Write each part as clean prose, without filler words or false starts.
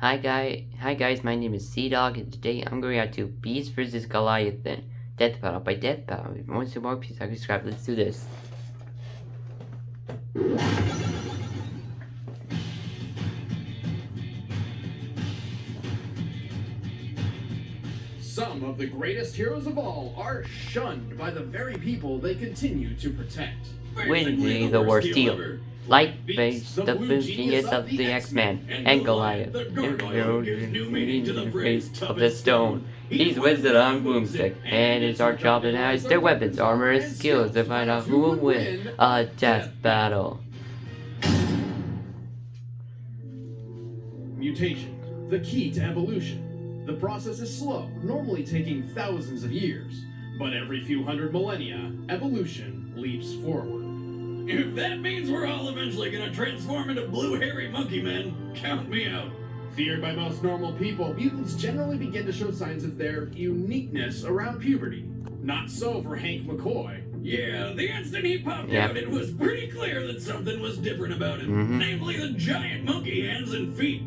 Hi guys, my name is cdog, and today I'm going out to Beast vs Goliath then. Death Battle by Death Battle. If you want to see more, please subscribe. Let's do this. Some of the greatest heroes of all are shunned by the very people they continue to protect. Winning the worst deal. Like Beast, the genius of the X-Men, and Goliath, in the face of the stone. He's wizard on boomstick, and it's our job to analyze their weapons, armor, and skills to find out who will win a death battle. Mutation, the key to evolution. The process is slow, normally taking thousands of years, but every few hundred millennia, evolution leaps forward. If that means we're all eventually gonna transform into blue hairy monkey men, count me out. Feared by most normal people, mutants generally begin to show signs of their uniqueness around puberty. Not so for Hank McCoy. Yeah, the instant he popped out, it was pretty clear that something was different about him. Namely the giant monkey hands and feet.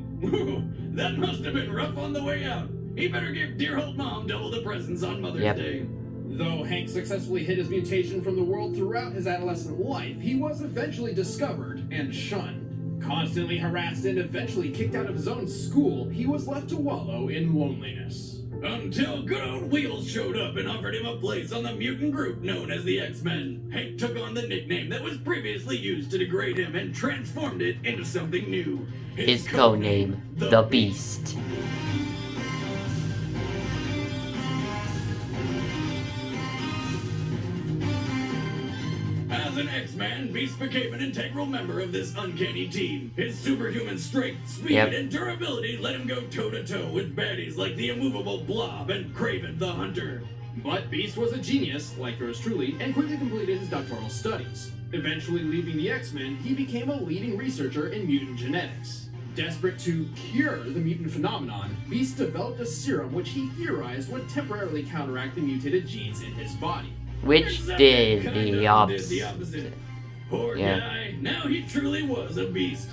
That must have been rough on the way out. He better give dear old mom double the presents on Mother's Day. Though Hank successfully hid his mutation from the world throughout his adolescent life, he was eventually discovered and shunned. Constantly harassed and eventually kicked out of his own school, he was left to wallow in loneliness. Until good old Wheels showed up and offered him a place on the mutant group known as the X-Men. Hank took on the nickname that was previously used to degrade him and transformed it into something new. His codename, the Beast. As an X-Man, Beast became an integral member of this uncanny team. His superhuman strength, speed, and durability let him go toe-to-toe with baddies like the immovable Blob and Kraven the Hunter. But Beast was a genius, like yours truly, and quickly completed his doctoral studies. Eventually leaving the X-Men, he became a leading researcher in mutant genetics. Desperate to cure the mutant phenomenon, Beast developed a serum which he theorized would temporarily counteract the mutated genes in his body. Which did the opposite. Poor guy, now he truly was a beast.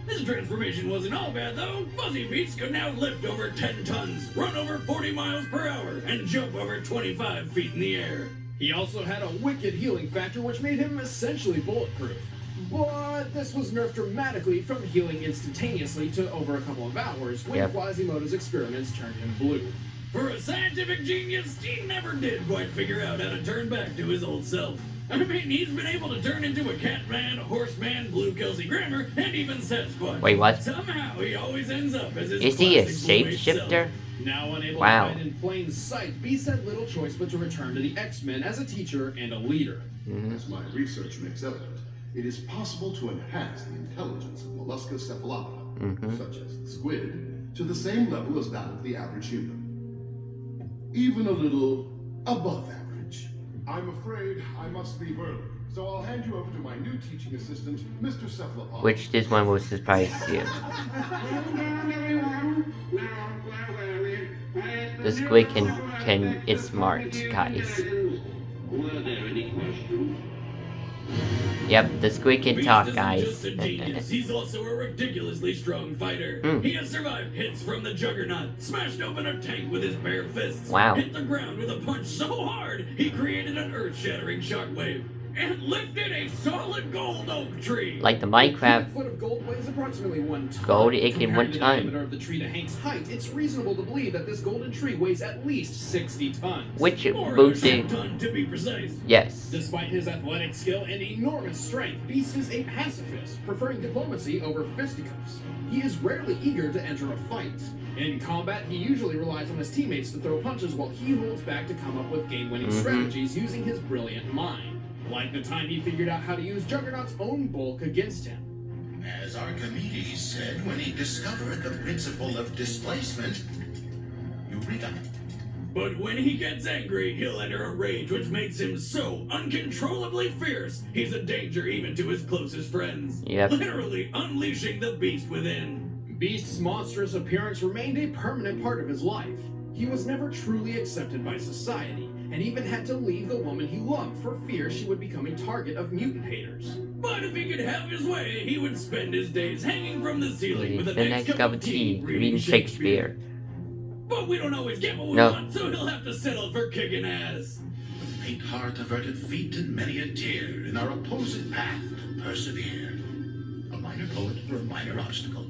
His transformation wasn't all bad though. Fuzzy Beast could now lift over 10 tons, run over 40 miles per hour, and jump over 25 feet in the air. He also had a wicked healing factor which made him essentially bulletproof. But this was nerfed dramatically from healing instantaneously to over a couple of hours when Quasimodo's experiments turned him blue. For a scientific genius, he never did quite figure out how to turn back to his old self. I mean, he's been able to turn into a Catman, a Horseman, Blue Kelsey Grammer, and even Sasquatch. Wait, what? Somehow, he always ends up as his Is he a shapeshifter? Now unable to hide in plain sight, Beast had little choice but to return to the X-Men as a teacher and a leader. As my research makes evident, it is possible to enhance the intelligence of mollusca cephalopoda, such as the squid, to the same level as that of the average human. Even a little above average. I'm afraid I must leave early, so I'll hand you over to my new teaching assistant, Mr. Cephalopod. Which this one will surprise you. The squid it's smart, guys. Yep, the squid can talk, guys. He's also a ridiculously strong fighter. He has survived hits from the Juggernaut, smashed open a tank with his bare fists, hit the ground with a punch so hard he created an earth-shattering shockwave, and lifted a solid gold oak tree. Like the Minecraft foot of gold weighs approximately 1 ton. Gold, it can 1 ton. The diameter of the tree to Hank's height, it's reasonable to believe that this golden tree weighs at least 60 tons. Which or boosted. a ton to be precise. Yes. Despite his athletic skill and enormous strength, Beast is a pacifist, preferring diplomacy over fisticuffs. He is rarely eager to enter a fight. In combat, he usually relies on his teammates to throw punches while he holds back to come up with game-winning strategies using his brilliant mind. Like the time he figured out how to use Juggernaut's own bulk against him. As Archimedes said when he discovered the principle of displacement, Eureka. But when he gets angry, he'll enter a rage which makes him so uncontrollably fierce, he's a danger even to his closest friends. Literally unleashing the beast within. Beast's monstrous appearance remained a permanent part of his life. He was never truly accepted by society, and even had to leave the woman he loved for fear she would become a target of mutant haters. But if he could have his way, he would spend his days hanging from the ceiling with a the next cup of tea, reading Shakespeare. But we don't always get what we No. want, so he'll have to settle for kicking ass. With faint heart, averted feet, and many a tear, in our opposite path to persevere. A minor poet for a minor obstacle.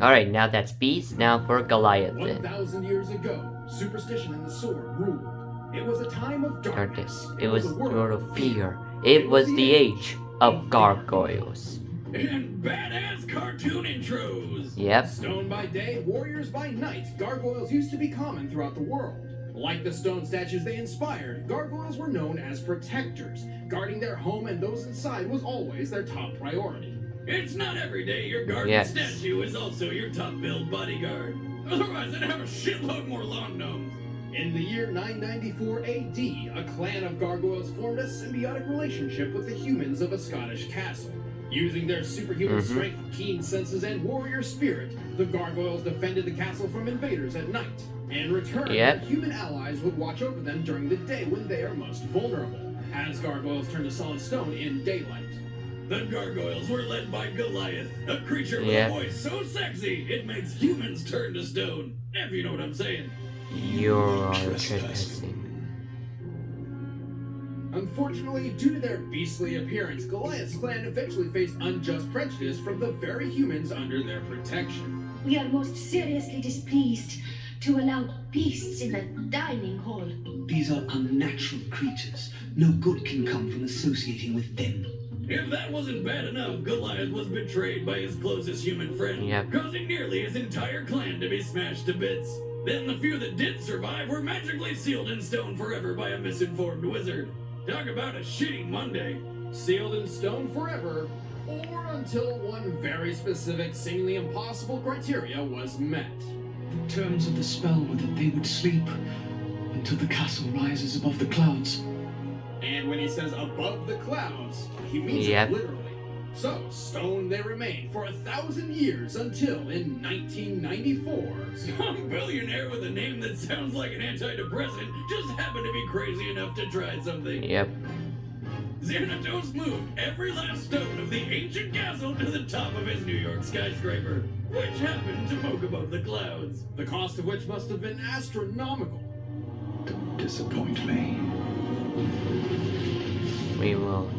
Alright, now that's Beast, now for Goliath then. 1,000 years ago, superstition and the sword ruled. It was a time of darkness. It was a world of fear. It was the age of gargoyles. And badass cartoon intros. Yep. Stone by day, warriors by night, gargoyles used to be common throughout the world. Like the stone statues they inspired, gargoyles were known as protectors. Guarding their home and those inside was always their top priority. It's not every day your garden statue is also your top-billed bodyguard. Otherwise, I'd have a shitload more lawn gnomes. In the year 994 AD, a clan of gargoyles formed a symbiotic relationship with the humans of a Scottish castle. Using their superhuman strength, keen senses, and warrior spirit, the gargoyles defended the castle from invaders at night. In return, their human allies would watch over them during the day when they are most vulnerable, as gargoyles turn to solid stone in daylight. The gargoyles were led by Goliath, a creature with a voice so sexy it makes humans turn to stone, if you know what I'm saying. You're trespassing. Unfortunately, due to their beastly appearance, Goliath's clan eventually faced unjust prejudice from the very humans under their protection. We are most seriously displeased to allow beasts in the dining hall. These are unnatural creatures. No good can come from associating with them. If that wasn't bad enough, Goliath was betrayed by his closest human friend, causing nearly his entire clan to be smashed to bits. Then the few that did survive were magically sealed in stone forever by a misinformed wizard. Talk about a shitty Monday. Sealed in stone forever, or until one very specific, seemingly impossible criteria was met. The terms of the spell were that they would sleep until the castle rises above the clouds. And when he says above the clouds, he means it literally. So, stone they remained for 1,000 years until in 1994. Some billionaire with a name that sounds like an antidepressant just happened to be crazy enough to try something. Yep. Xanatos moved every last stone of the ancient castle to the top of his New York skyscraper, which happened to poke above the clouds. The cost of which must have been astronomical. Don't disappoint me. We won't.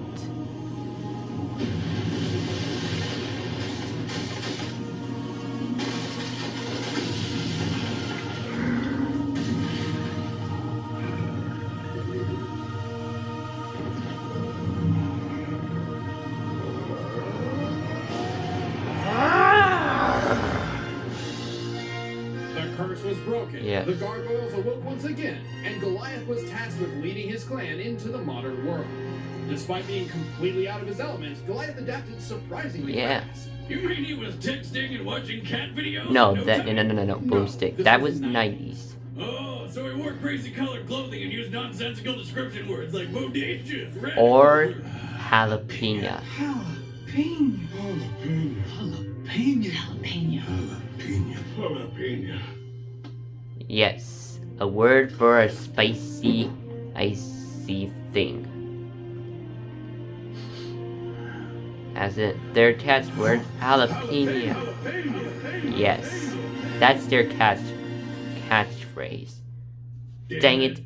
Was broken. The gargoyles awoke once again, and Goliath was tasked with leading his clan into the modern world. Despite being completely out of his element, Goliath adapted surprisingly fast. You mean he was texting and watching cat videos? No, no, boomstick. That was 90s. Oh, so he wore crazy colored clothing and used nonsensical description words like bodacious, red, or jalapeno. Jalapeno. Jalapeno. Jalapeno. Jalapeno. Yes, a word for a spicy, icy thing. As in their catchword, jalapeno. Yes, that's their catchphrase. Dang it.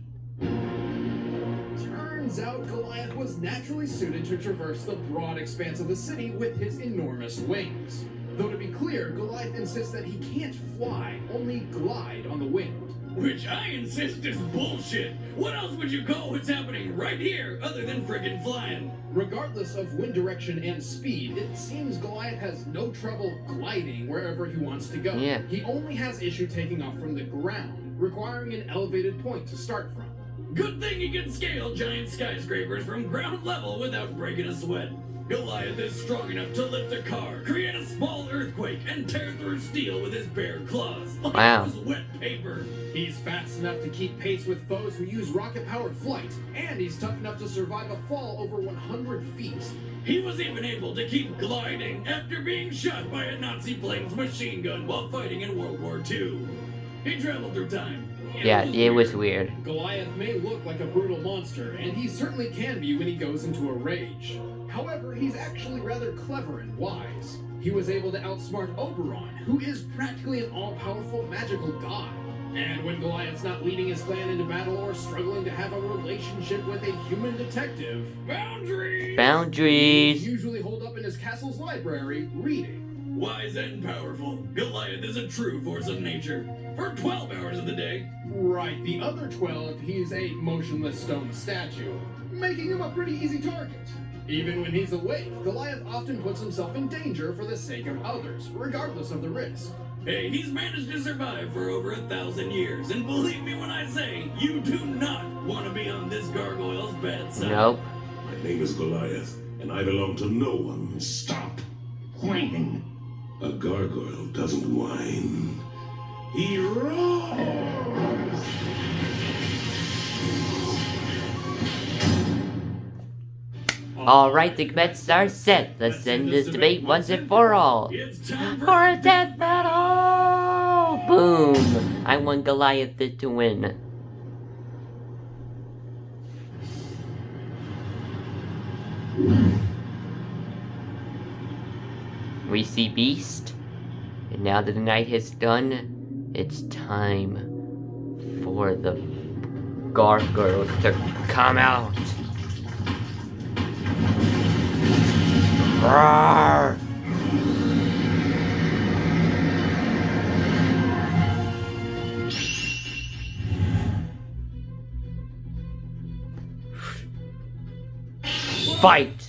Turns out Goliath was naturally suited to traverse the broad expanse of the city with his enormous wings. Though to be clear, Goliath insists that he can't fly, only glide on the wind. Which I insist is bullshit. What else would you call what's happening right here other than friggin' flying? Regardless of wind direction and speed, it seems Goliath has no trouble gliding wherever he wants to go. He only has issue taking off from the ground, requiring an elevated point to start from. Good thing he can scale giant skyscrapers from ground level without breaking a sweat. Goliath is strong enough to lift a car, create a small earthquake, and tear through steel with his bare claws. Like it was wet paper. He's fast enough to keep pace with foes who use rocket-powered flight, and he's tough enough to survive a fall over 100 feet. He was even able to keep gliding after being shot by a Nazi plane's machine gun while fighting in World War II. He traveled through time. Yeah, it was weird. Goliath may look like a brutal monster, and he certainly can be when he goes into a rage. However, he's actually rather clever and wise. He was able to outsmart Oberon, who is practically an all-powerful magical god. And when Goliath's not leading his clan into battle or struggling to have a relationship with a human detective, Boundaries! Boundaries! he's usually holed up in his castle's library, reading. Wise and powerful, Goliath is a true force of nature. For 12 hours of the day. Right, the other 12, he's a motionless stone statue, making him a pretty easy target. Even when he's awake, Goliath often puts himself in danger for the sake of others, regardless of the risk. Hey, he's managed to survive for over 1,000 years, and believe me when I say, you do not want to be on this gargoyle's bad side. Nope. My name is Goliath, and I belong to no one. Stop whining. A gargoyle doesn't whine. He roars! Alright, the bets are set. Let's end this debate once and for all. It's time For a death battle! Boom! I want Goliath to win. We see Beast. And now that the night has done, it's time for the gargoyles to come out. Roar! Fight!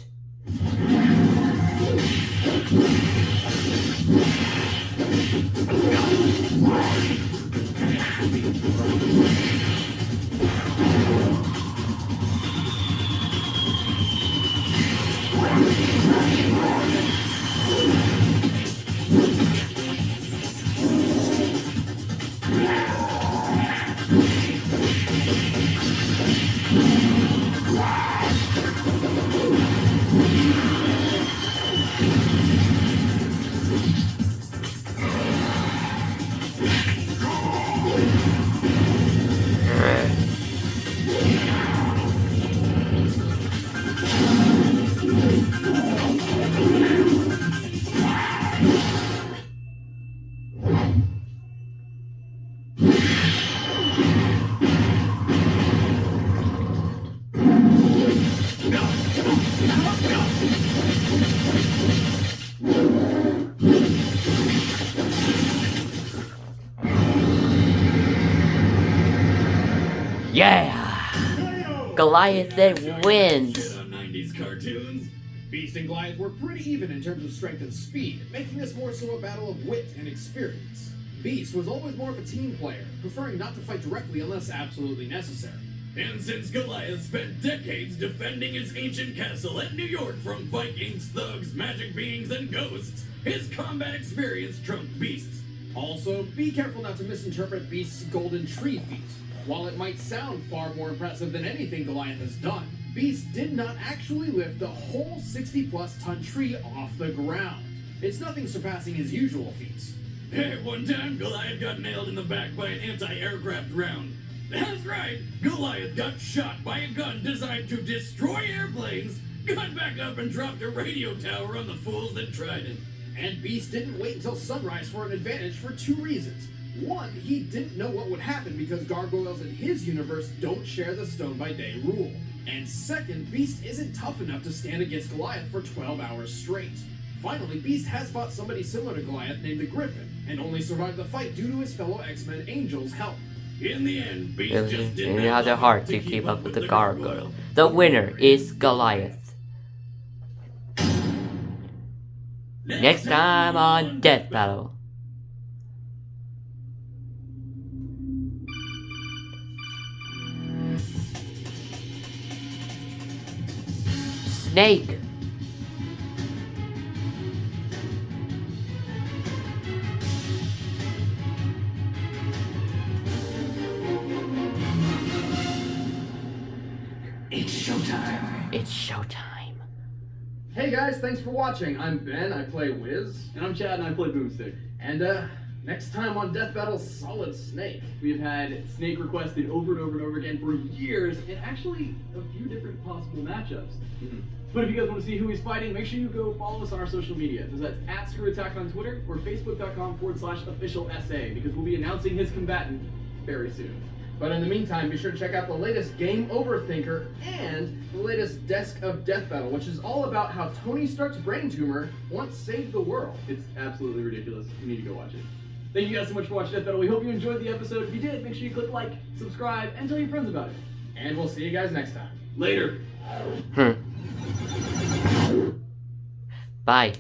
Yeah! Goliath then wins! on 90s cartoons. Beast and Goliath were pretty even in terms of strength and speed, making this more so a battle of wit and experience. Beast was always more of a team player, preferring not to fight directly unless absolutely necessary. And since Goliath spent decades defending his ancient castle at New York from Vikings, thugs, magic beings, and ghosts, his combat experience trumped Beast's. Also, be careful not to misinterpret Beast's golden tree feat. While it might sound far more impressive than anything Goliath has done, Beast did not actually lift the whole 60-plus ton tree off the ground. It's nothing surpassing his usual feats. Hey, one time Goliath got nailed in the back by an anti-aircraft round. That's right, Goliath got shot by a gun designed to destroy airplanes, got back up and dropped a radio tower on the fools that tried it. And Beast didn't wait until sunrise for an advantage for two reasons. One, he didn't know what would happen because gargoyles in his universe don't share the stone by day rule. And second, Beast isn't tough enough to stand against Goliath for 12 hours straight. Finally, Beast has fought somebody similar to Goliath named the Griffin, and only survived the fight due to his fellow X-Men Angel's help. In the end, Beast It just didn't didn't have the heart to keep up with the gargoyle. The winner is Goliath. Next time on Death Battle. Snake. It's showtime. It's showtime. Hey guys, thanks for watching. I'm Ben, I play Wiz. And I'm Chad, and I play Boomstick. And Next time on Death Battle Solid Snake. We've had Snake requested over and over and over again for years, and actually a few different possible matchups. But if you guys want to see who he's fighting, make sure you go follow us on our social media. So that's @ScrewAttack on Twitter or Facebook.com/officialSA, because we'll be announcing his combatant very soon. But in the meantime, be sure to check out the latest Game Over Thinker and the latest Desk of Death Battle, which is all about how Tony Stark's brain tumor once saved the world. It's absolutely ridiculous. You need to go watch it. Thank you guys so much for watching Death Battle. We hope you enjoyed the episode. If you did, make sure you click like, subscribe, and tell your friends about it. And we'll see you guys next time. Later. Bye.